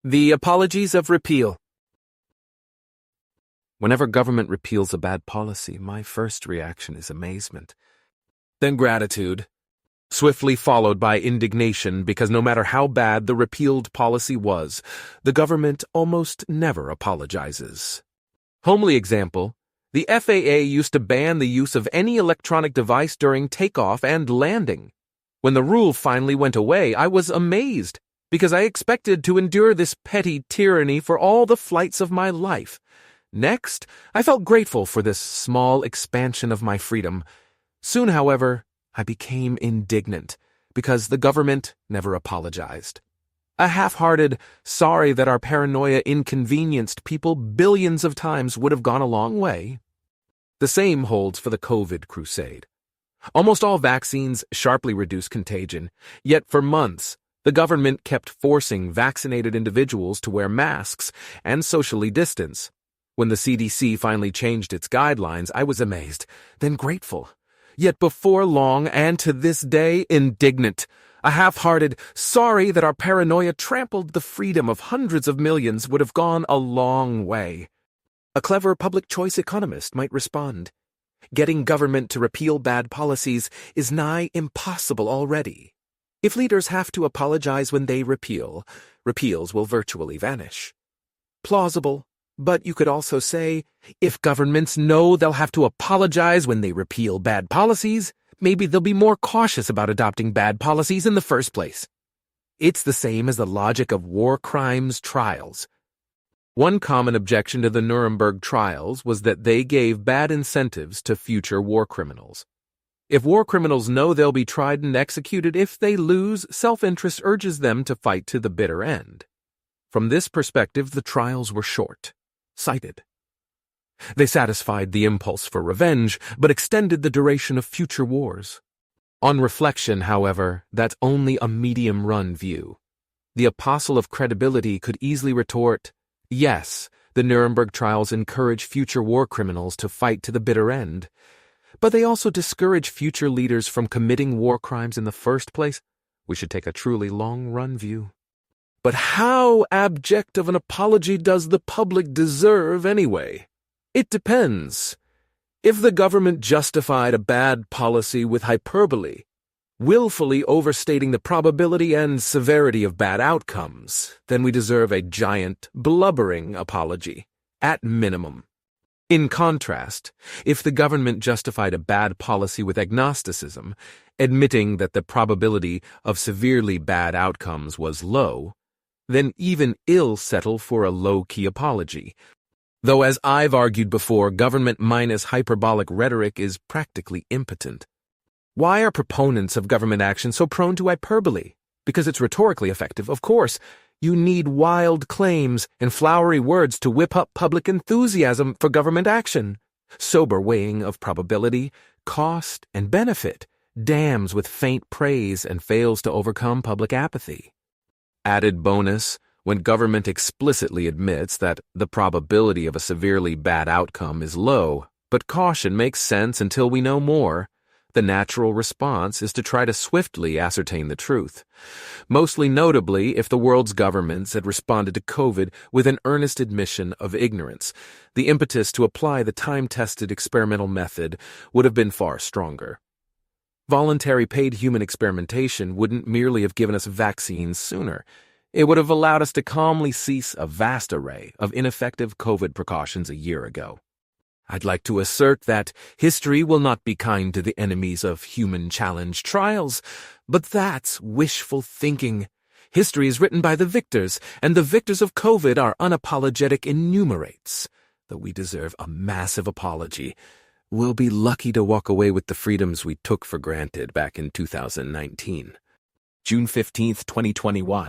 The Apologies of Repeal. Whenever government repeals a bad policy, my first reaction is amazement, then gratitude, swiftly followed by indignation because no matter how bad the repealed policy was, the government almost never apologizes. Homely example, the FAA used to ban the use of any electronic device during takeoff and landing. When the rule finally went away, I was amazed, because I expected to endure this petty tyranny for all the flights of my life. Next, I felt grateful for this small expansion of my freedom. Soon, however, I became indignant, because the government never apologized. A half-hearted, sorry that our paranoia inconvenienced people billions of times would have gone a long way. The same holds for the COVID crusade. Almost all vaccines sharply reduce contagion, yet for months, the government kept forcing vaccinated individuals to wear masks and socially distance. When the CDC finally changed its guidelines, I was amazed, then grateful. Yet before long, and to this day, indignant. A half-hearted, sorry that our paranoia trampled the freedom of hundreds of millions would have gone a long way. A clever public choice economist might respond, getting government to repeal bad policies is nigh impossible already. If leaders have to apologize when they repeal, repeals will virtually vanish. Plausible, but you could also say, if governments know they'll have to apologize when they repeal bad policies, maybe they'll be more cautious about adopting bad policies in the first place. It's the same as the logic of war crimes trials. One common objection to the Nuremberg trials was that they gave bad incentives to future war criminals. If war criminals know they'll be tried and executed if they lose, self-interest urges them to fight to the bitter end. From this perspective, the trials were short-sighted. They satisfied the impulse for revenge, but extended the duration of future wars. On reflection, however, that's only a medium-run view. The apostle of credibility could easily retort, yes, the Nuremberg trials encourage future war criminals to fight to the bitter end, but they also discourage future leaders from committing war crimes in the first place. We should take a truly long-run view. But how abject of an apology does the public deserve anyway? It depends. If the government justified a bad policy with hyperbole, willfully overstating the probability and severity of bad outcomes, then we deserve a giant, blubbering apology, at minimum. In contrast, if the government justified a bad policy with agnosticism, admitting that the probability of severely bad outcomes was low, then even ill settle for a low-key apology. Though, as I've argued before, government minus hyperbolic rhetoric is practically impotent. Why are proponents of government action so prone to hyperbole? Because it's rhetorically effective, of course. You need wild claims and flowery words to whip up public enthusiasm for government action. Sober weighing of probability, cost, and benefit damns with faint praise and fails to overcome public apathy. Added bonus, when government explicitly admits that the probability of a severely bad outcome is low, but caution makes sense until we know more, the natural response is to try to swiftly ascertain the truth. Mostly notably, if the world's governments had responded to COVID with an earnest admission of ignorance, the impetus to apply the time-tested experimental method would have been far stronger. Voluntary paid human experimentation wouldn't merely have given us vaccines sooner. It would have allowed us to calmly cease a vast array of ineffective COVID precautions a year ago. I'd like to assert that history will not be kind to the enemies of human challenge trials, but that's wishful thinking. History is written by the victors, and the victors of COVID are unapologetic enumerates. Though we deserve a massive apology, we'll be lucky to walk away with the freedoms we took for granted back in 2019. June 15, 2021.